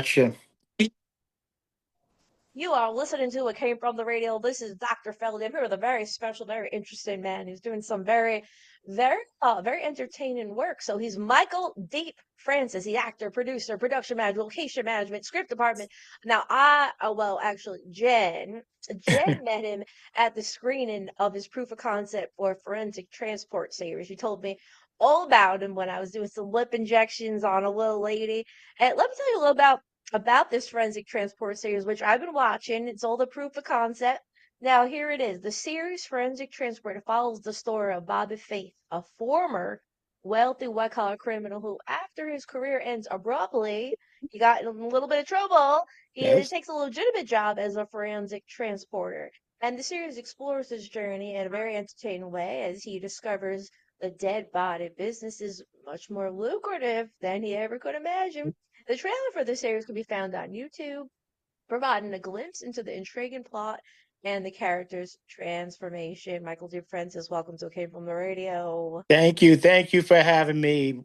Gotcha. You are listening to What Came From the Radio. This is Dr. Feldy. I'm here with a very special, very interesting man who's doing some very entertaining work. So he's Michael Deep Francis. He's actor, producer, production manager, location management, script department. Now, actually, Jen met him at the screening of his proof of concept for Forensic Transport series. She told me all about him when I was doing some lip injections on a little lady. And let me tell you a little about this forensic transport series, which I've been watching. It's all the proof of concept. Now, here it is. The series Forensic Transport follows the story of Bobby Faith, a former wealthy white collar criminal who, after his career ends abruptly, he got in a little bit of trouble. He Yes. takes a legitimate job as a forensic transporter. And the series explores his journey in a very entertaining way as he discovers the dead body business is much more lucrative than he ever could imagine. The trailer for the series can be found on YouTube, providing a glimpse into the intriguing plot and the character's transformation. Michael D. Francis, welcome to Came From the Radio. Thank you. Thank you for having me.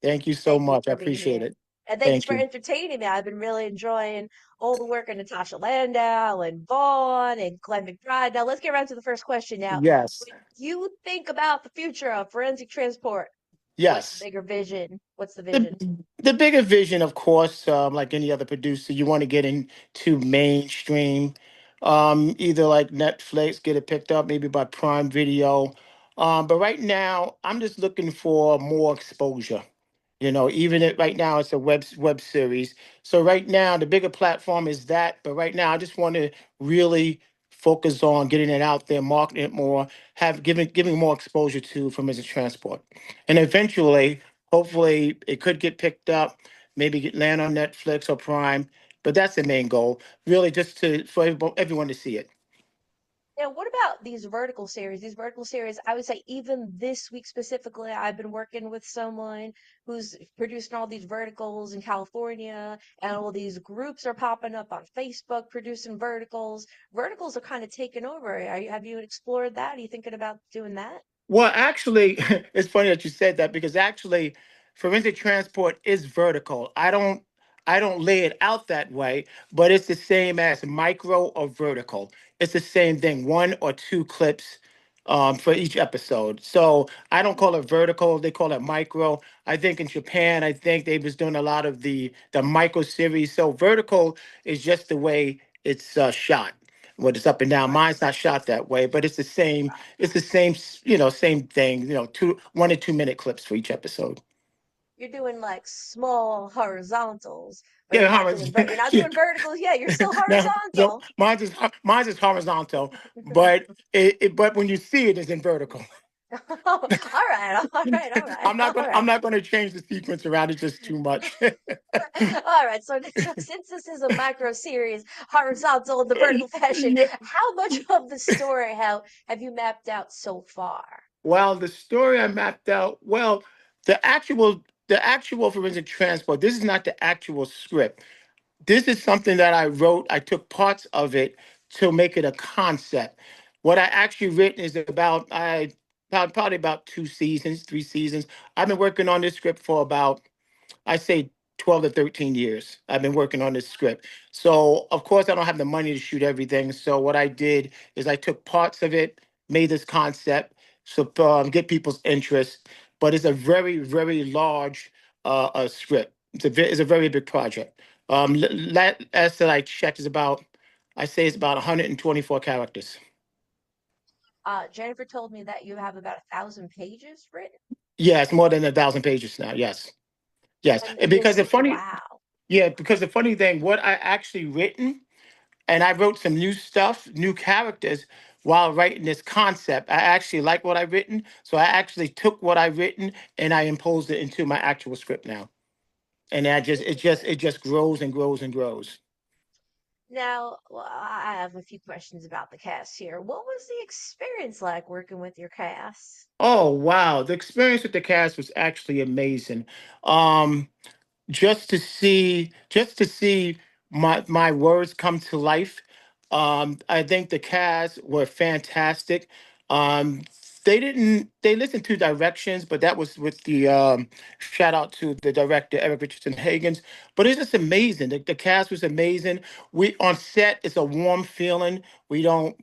Thank you so Thank you much. I for being appreciate here. it. And thank you Thank for you. entertaining me. I've been really enjoying all the work of Natasha Landau and Vaughn and Glenn McBride. Now, let's get right to the first question. Now, Yes. when you think about the future of forensic transport, what's the Yes. bigger vision? What's the The vision? the bigger vision, of course, like any other producer, you want to get into mainstream, either like Netflix, get it picked up maybe by Prime Video. But right now, I'm just looking for more exposure. Even if right now it's a web series. So right now, the bigger platform is that. But right now, I just want to really focus on getting it out there, marketing it more, have giving more exposure to from as a transport, and eventually, hopefully, it could get picked up, maybe land on Netflix or Prime. But that's the main goal, really, just for everyone to see it. Now, what about these vertical series? These vertical series, I would say even this week specifically, I've been working with someone who's producing all these verticals in California, and all these groups are popping up on Facebook producing verticals. Verticals are kind of taking over. Have you explored that? Are you thinking about doing that? Well, actually, it's funny that you said that because actually, forensic transport is vertical. I don't lay it out that way, but it's the same as micro or vertical. It's the same thing, one or two clips for each episode. So I don't call it vertical; they call it micro. I think in Japan, I think they was doing a lot of the micro series. So vertical is just the way it's shot. When it's up and down, Right. mine's not shot that way, but it's the same. It's the same, same thing. 1 to 2 minute clips for each episode. You're doing like small horizontals, but Yeah, you're not doing verticals yet. You're still now, so horizontal. mine's is horizontal, but but when you see it, it's in vertical. All right, all right, all right, all I'm right. not gonna change the sequence around. It's just too much. All right, so since this is a micro series, horizontal in the vertical fashion, Yeah. how much of the story have you mapped out so far? Well, the story I mapped out. Well, the actual forensic transport. This is not the actual script. This is something that I wrote. I took parts of it to make it a concept. What I actually written is probably about 2 seasons, 3 seasons. I've been working on this script for about, I say, 12 to 13 years. I've been working on this script. So of course I don't have the money to shoot everything. So what I did is I took parts of it, made this concept, so get people's interest. But it's a very, very large script. It's a very big project. As that I checked, is about, I say it's about 124 characters. Jennifer told me that you have about 1,000 pages written, Yeah, it's more than 1,000 pages now. Yes, yes. And and because this, the funny, wow. yeah, because the funny thing, what I actually written, and I wrote some new stuff, new characters while writing this concept. I actually like what I written, so I actually took what I written and I imposed it into my actual script now. And it just grows and grows and grows. Now, well, I have a few questions about the cast here. What was the experience like working with your cast? Oh wow, the experience with the cast was actually amazing. Um, just to see my words come to life. I think the cast were fantastic. Um, They listened to directions, but that was with the shout out to the director Eric Richardson Hagens. But it's just amazing. The cast was amazing. We on set, it's a warm feeling. We don't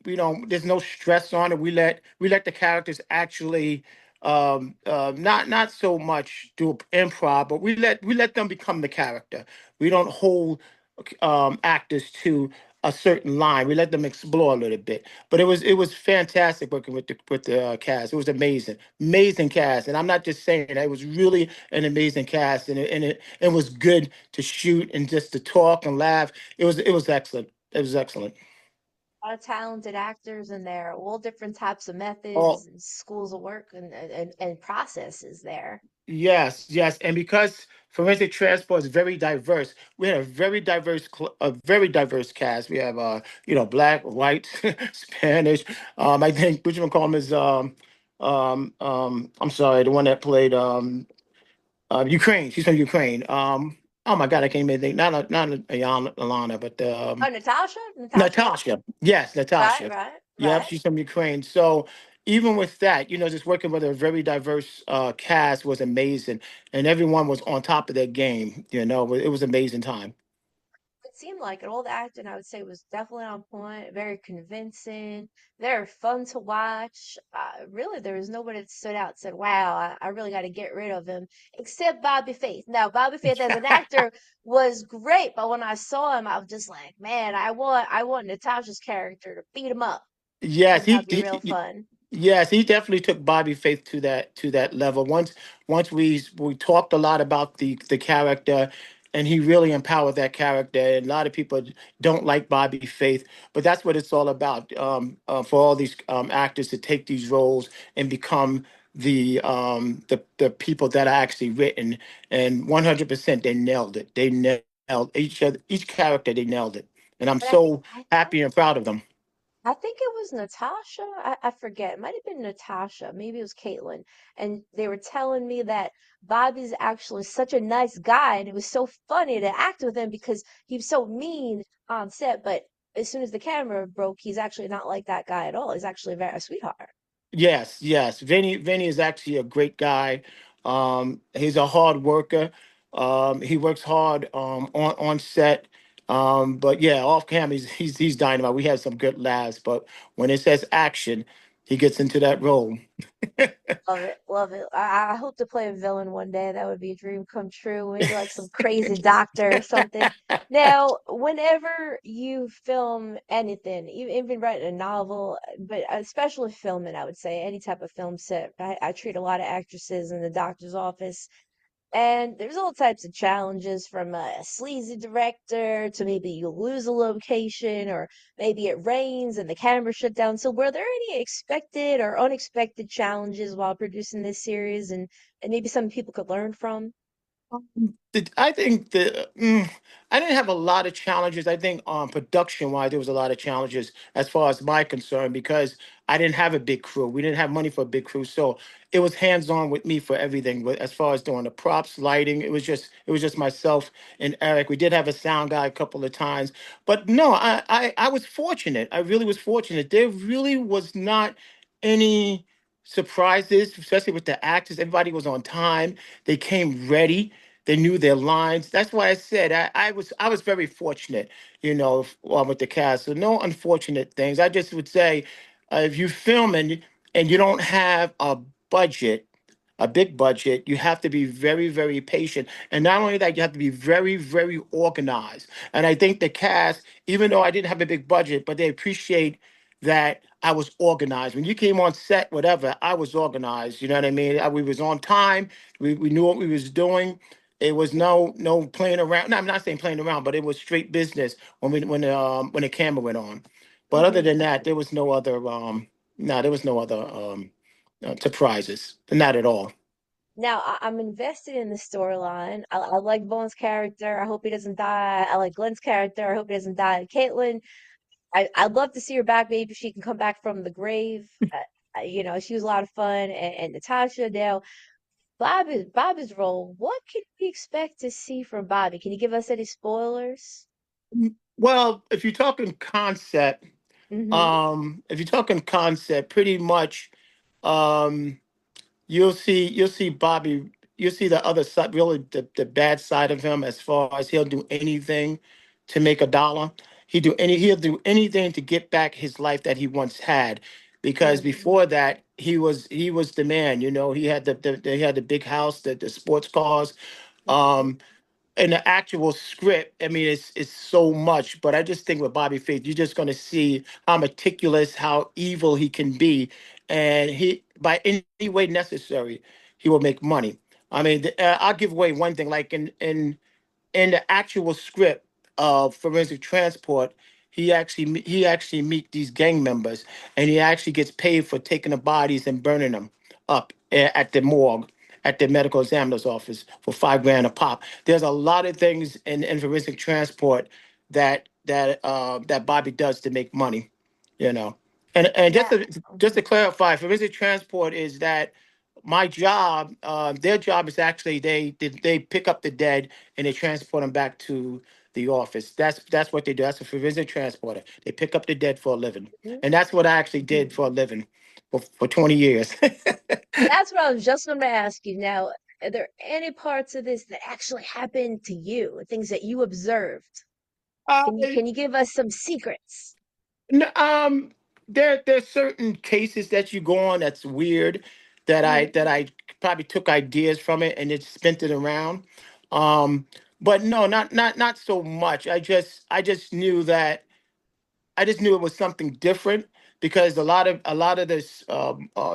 there's no stress on it. We let the characters actually not so much do improv, but we let them become the character. We don't hold actors to a certain line. We let them explore a little bit. But it was fantastic working with the cast. It was amazing, amazing cast. And I'm not just saying that. It was really an amazing cast, and it was good to shoot and just to talk and laugh. It was excellent. It was excellent. A lot of talented actors in there, all different types of Oh, methods and schools of work and processes there. yes, yes, and because forensic transport is very diverse, we had a very diverse cast. We have black, white, Spanish. I think which one call him is I'm sorry, the one that played Ukraine. She's from Ukraine. Oh my God, I can't even think. Not Alana, but Oh, Natasha? Natasha? Natasha. Yes, Right, Natasha. right, Yep, right. she's from Ukraine. So even with that, just working with a very diverse cast was amazing, and everyone was on top of their game. It was amazing time. It seemed like it. All the acting, I would say, was definitely on point, very convincing, very fun to watch. Really, there was nobody that stood out and said, wow, I really got to get rid of him, except Bobby Faith. Now, Bobby Faith as an actor was great, but when I saw him, I was just like, man, I want Natasha's character to beat him up. I Yes, think that'd be real fun. yes, he definitely took Bobby Faith to that level. Once we talked a lot about the character, and he really empowered that character. And a lot of people don't like Bobby Faith, but that's what it's all about. For all these actors to take these roles and become the people that are actually written, and 100% they nailed it. They nailed each character. They nailed it, and I'm And I think so happy and proud of them. I think it was Natasha. I forget. It might have been Natasha. Maybe it was Caitlin. And they were telling me that Bobby's actually such a nice guy, and it was so funny to act with him because he was so mean on set. But as soon as the camera broke, he's actually not like that guy at all. He's actually a very sweetheart. Yes, yes. Vinny is actually a great guy. He's a hard worker. He works hard on set. But yeah, off cam he's dynamite. We had some good laughs, but when it says action, he gets into that role. Love it, love it. I hope to play a villain one day. That would be a dream come true. Maybe like some crazy doctor or something. Now, whenever you film anything, even writing a novel, but especially filming, I would say any type of film set. I treat a lot of actresses in the doctor's office. And there's all types of challenges from a sleazy director to maybe you lose a location or maybe it rains and the camera shut down. So were there any expected or unexpected challenges while producing this series and maybe some people could learn from? I think I didn't have a lot of challenges. I think production wise, there was a lot of challenges as far as my concern because I didn't have a big crew. We didn't have money for a big crew, so it was hands on with me for everything. But as far as doing the props, lighting, it was just myself and Eric. We did have a sound guy a couple of times, but no, I was fortunate. I really was fortunate. There really was not any surprises, especially with the actors. Everybody was on time. They came ready. They knew their lines. That's why I said I was very fortunate, with the cast. So no unfortunate things. I just would say, if you film and you don't have budget, a big budget, you have to be very, very patient. And not only that, you have to be very, very organized. And I think the cast, even though I didn't have a big budget, but they appreciate that I was organized. When you came on set, whatever, I was organized. You know what I mean? We was on time. We knew what we was doing. It was no playing around. No, I'm not saying playing around, but it was straight business when the camera went on. But other Hmm. than that, there was no other no, there was no other surprises. Not at all. Now I'm invested in the storyline. I like Vaughn's character. I hope he doesn't die. I like Glenn's character. I hope he doesn't die. Caitlin, I'd love to see her back. Maybe she can come back from the grave. She was a lot of fun. And Natasha, now Bobby's role. What can we expect to see from Bobby? Can you give us any spoilers? Well, if you're talking concept, Mm-hmm. pretty much. Um, you'll see Bobby. You'll see the other side, really the bad side of him, as far as he'll do anything to make a dollar. He'll do anything to get back his life that he once had, because Mm-hmm. before that he was the man. He had he had the big house, the sports cars. Mm-hmm. Um, in the actual script, I mean, it's so much. But I just think with Bobby Faith, you're just going to see how meticulous, how evil he can be, and he, by any way necessary, he will make money. I mean, I'll give away one thing. Like in the actual script of forensic transport, he actually meet these gang members, and he actually gets paid for taking the bodies and burning them up at the morgue, at the medical examiner's office, for 5 grand a pop. There's a lot of things in forensic transport that Bobby does to make money, you know. And just Yeah. to clarify, forensic transport is that my job, their job is actually they pick up the dead and they transport them back to the office. That's what they do. That's a forensic transporter. They pick up the dead for a living, Mhm. and that's what I actually did for a living for 20 years. That's what I was just going to ask you. Now, are there any parts of this that actually happened to you? Things that you observed? uh, Can you give us some secrets? n- um, there's certain cases that you go on that's weird, that I Mm-hmm. that I probably took ideas from it and it spent it around. Um, but no, not so much. I just knew that I just knew it was something different, because a lot of this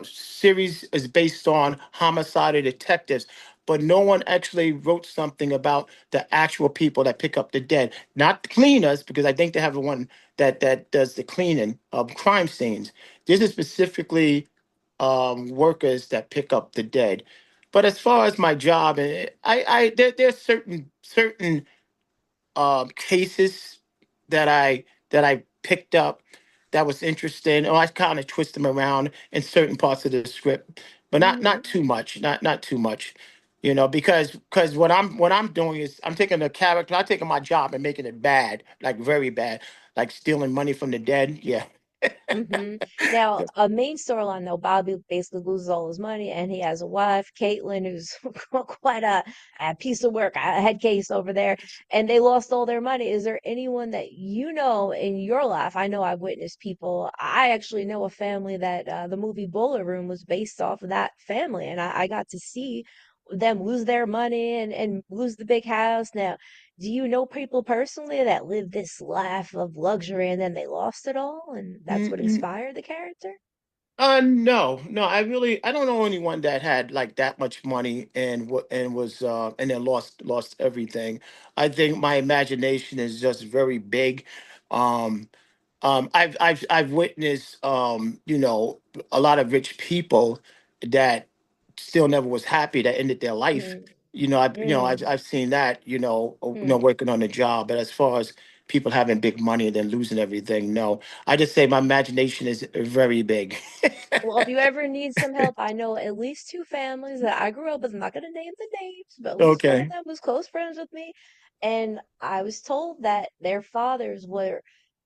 series is based on homicide or detectives, but no one actually wrote something about the actual people that pick up the dead, not the cleaners, because I think they have the one that does the cleaning of crime scenes. This is specifically workers that pick up the dead. But as far as my job, there's certain cases that I picked up that was interesting. Or I kind of twist them around in certain parts of the script, but not Mm-hmm. too much. Not too much. Because what I'm doing is I'm taking a character, I'm taking my job and making it bad, like very bad, like stealing money from the dead. Yeah. Mm-hmm. Now, a main storyline though, Bobby basically loses all his money, and he has a wife, Caitlin, who's quite a piece of work, a head case over there, and they lost all their money. Is there anyone that you know in your life? I know I've witnessed people. I actually know a family that the movie Boiler Room was based off of that family, and I got to see them lose their money and lose the big house. Now, do you know people personally that lived this life of luxury and then they lost it all, and that's what Mm-mm. inspired the character? No. I don't know anyone that had like that much money and was and then lost everything. I think my imagination is just very big. Um, I've witnessed a lot of rich people that still never was happy, that ended their life. Mm, I've seen that, mm. working on the job. But as far as people having big money and then losing everything, no. I just say my imagination is very big. Well, if you ever need some help, I know at least two families that I grew up with. I'm not going to name the names, but at least one of Okay. them was close friends with me. And I was told that their fathers were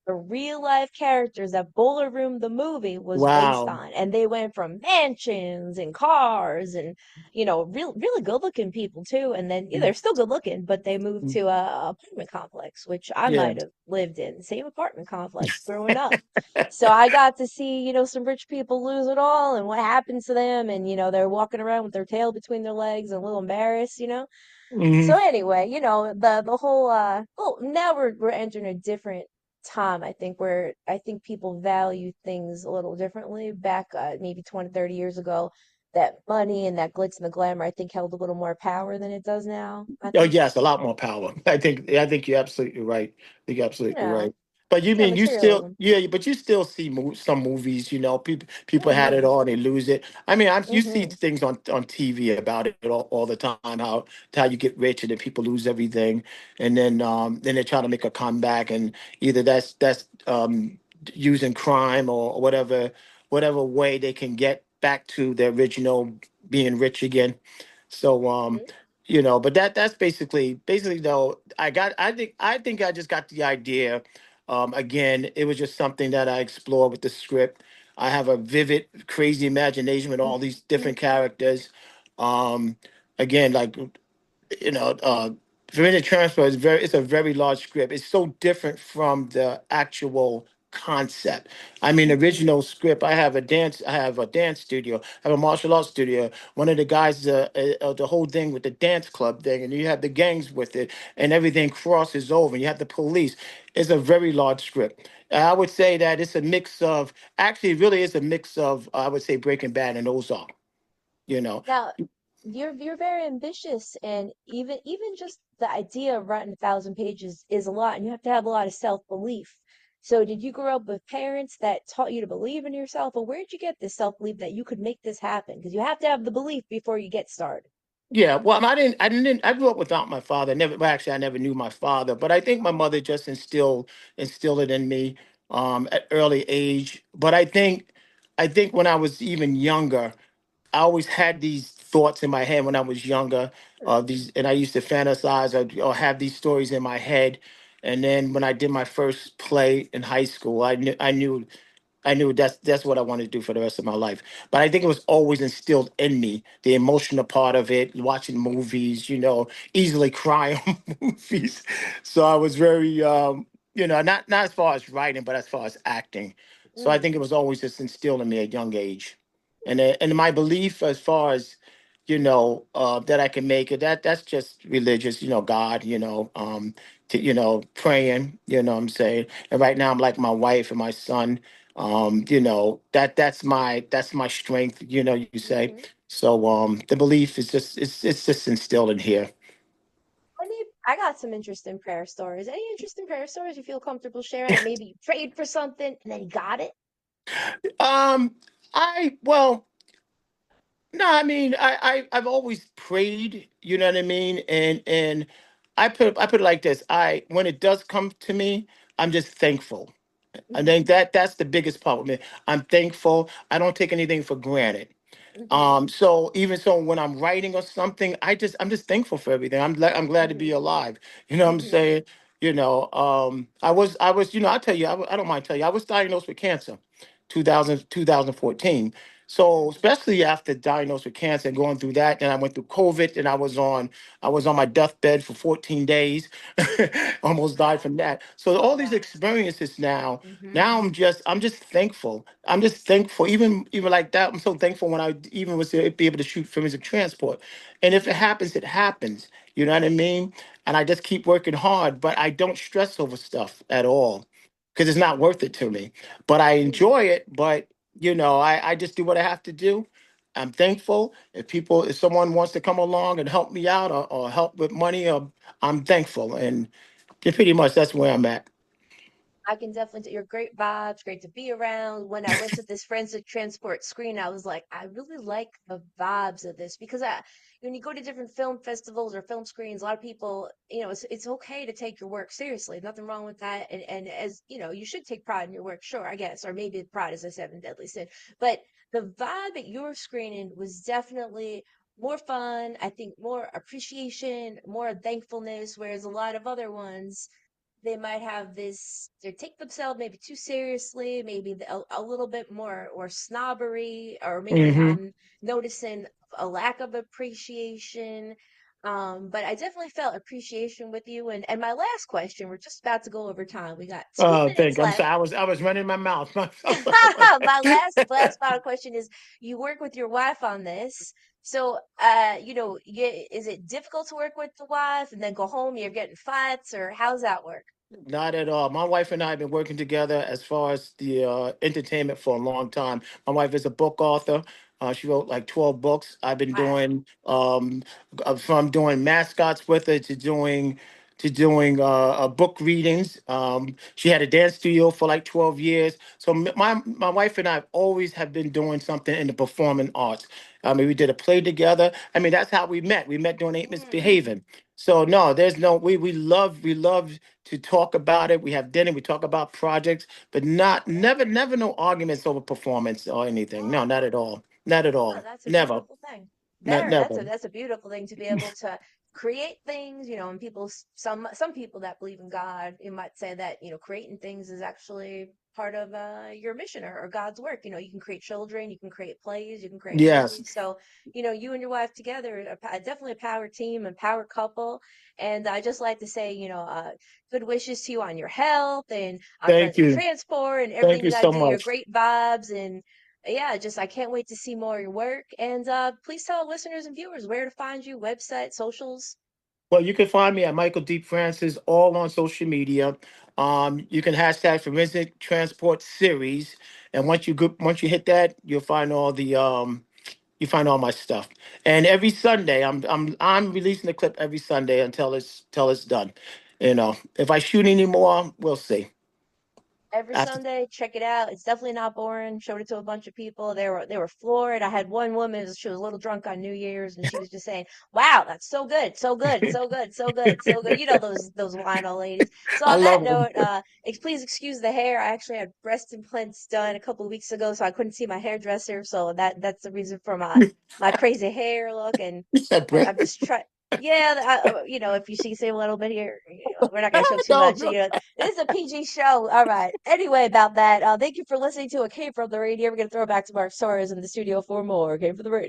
the real life characters that Boiler Room, the movie, was based Wow. on. And they went from mansions and cars and, really good looking people too. And then, yeah, they're still good looking, but they moved to a apartment complex, which I Yeah. might have lived in, same apartment complex growing up. So I got to see, some rich people lose it all and what happens to them. And, they're walking around with their tail between their legs and a little embarrassed. Hmm. So anyway, the whole well, now we're entering a different time, I think, where I think people value things a little differently. Back maybe 20, 30 years ago, that money and that glitz and the glamour, I think, held a little more power than it does now. I Oh think, yes, a lot more power. I think you're absolutely right. I think you're you absolutely know, right. But you yeah, mean you still, materialism. yeah, but you still see some movies, people had it Mm-hmm. all and they lose it. I mean, you see Mm-hmm. things on TV about it all the time, how you get rich and then people lose everything, and then they try to make a comeback, and either that's using crime or whatever way they can get back to their original being rich again. So but that's basically though I think I just got the idea. Again, it was just something that I explored with the script. I have a vivid, crazy imagination with all these different characters. Um, Again, like you know, forensic transfer is it's a very large script. It's so different from the actual concept. I mean, Mm-hmm. original script. I have a dance studio. I have a martial arts studio. One of the guys, the whole thing with the dance club thing, and you have the gangs with it, and everything crosses over. And you have the police. It's a very large script. I would say that it's a mix of, actually, it really is a mix of, I would say, Breaking Bad and Ozark. You know, Now, you're very ambitious, and even just the idea of writing 1,000 pages is a lot, and you have to have a lot of self-belief. So, did you grow up with parents that taught you to believe in yourself, or where did you get this self-belief that you could make this happen? Because you have to have the belief before you get started. yeah, well, I grew up without my father. Never, well, actually, I never knew my father, but I think my mother just instilled it in me at early age. But I think when I was even younger, I always had these thoughts in my head when I was younger. And I used to fantasize or have these stories in my head. And then when I did my first play in high school, I knew that's what I wanted to do for the rest of my life. But I think it was always instilled in me, the emotional part of it, watching movies, easily cry on movies. So I was very, not as far as writing, but as far as acting. So I Mm, think it was always just instilled in me at a young age, and my belief as far as that I can make it, that's just religious, God, praying, what I'm saying. And right now I'm like my wife and my son, that's my strength, you say. hmm So the belief is just it's just instilled in here. I got some interesting prayer stories. Any interesting prayer stories you feel comfortable sharing that maybe you prayed for something and then you got it? um I well No, I mean, I've always prayed, you know what I mean? And I put it like this. When it does come to me, I'm just thankful. I think Hmm that's the biggest part with me. I'm thankful. I don't take anything for granted. hmm So even so when I'm writing or something, I'm just thankful for everything. I'm glad to be hmm alive. You know what I'm hmm saying? I was, I'll tell you, I don't mind telling you, I was diagnosed with cancer 2014. So especially after diagnosed with cancer and going through that, then I went through COVID and I was on my deathbed for 14 days. Almost died Wow. from that. So Oh all these wow. experiences now, hmm now I'm just thankful. I'm just thankful. Even like that, I'm so thankful when I even was to be able to shoot forensic transport. And if it hmm happens, it happens. You know what I mean? And I just keep working hard, but I don't stress over stuff at all because it's not worth it to me. But I hmm enjoy it. But I just do what I have to do. I'm thankful. If someone wants to come along and help me out or help with money, I'm thankful. And pretty much that's where I'm at. I can definitely, you're great vibes, great to be around. When I went to this forensic transport screen, I was like, I really like the vibes of this because when you go to different film festivals or film screens, a lot of people, it's okay to take your work seriously. Nothing wrong with that. And as you should take pride in your work, sure, I guess, or maybe pride is a seven deadly sin. But the vibe at your screening was definitely more fun. I think more appreciation, more thankfulness, whereas a lot of other ones they might have this they take themselves maybe too seriously, maybe a little bit more or snobbery, or maybe Hmm. I'm noticing a lack of appreciation. But I definitely felt appreciation with you. And my last question, we're just about to go over time, we got 2 minutes I'm left. sorry. I was running my mouth. I'm sorry about My that. last final question is, you work with your wife on this, so is it difficult to work with the wife and then go home you're getting fights, or how's that work? Not at all. My wife and I have been working together as far as the entertainment for a long time. My wife is a book author. She wrote like 12 books. I've been Wow. from doing mascots with her to doing book readings. She had a dance studio for like 12 years. So my wife and I always have been doing something in the performing arts. I mean, we did a play together. I mean, that's how we met. We met doing Ain't Mm. Misbehaving. So no, there's no we love to talk about it. We have dinner. We talk about projects, but not never no arguments over performance or anything. No, not at all. Not at Oh, all. that's a Never. beautiful thing. Not That's never. a beautiful thing to be able to create things, and people, some people that believe in God, you might say that, creating things is actually part of your mission, or God's work. You can create children, you can create plays, you can create Yes. movies. So, you and your wife together, definitely a power team and power couple. And I just like to say, good wishes to you on your health and on Thank forensic you. transport and Thank everything you you got to so do, your much. great vibes. And yeah, just I can't wait to see more of your work. And please tell listeners and viewers where to find you, website, socials. Well, you can find me at Michael D. Francis all on social media. You can hashtag Forensic Transport Series, and once you hit that, you'll find all the you find all my stuff. And every Sunday, I'm releasing a clip every Sunday until it's done. If I shoot any more, we'll see. Every After, Sunday, check it out. It's definitely not boring. Showed it to a bunch of people. They were floored. I had one woman, she was a little drunk on New Year's, and she was just saying, "Wow, that's so good, so good, so good, so good, so good." Those wine old ladies. So I on that love them. note, please excuse the hair. I actually had breast implants done a couple of weeks ago, so I couldn't see my hairdresser. So that's the reason for my crazy hair look. And That I'm breakfast. just trying. Yeah, if you see a little bit here, we're not gonna show too No, much. no. This is a PG show. All right. Anyway, about that, thank you for listening to It Came From the Radio. We're gonna throw it back to Mark Torres in the studio for more. Came from the Radio.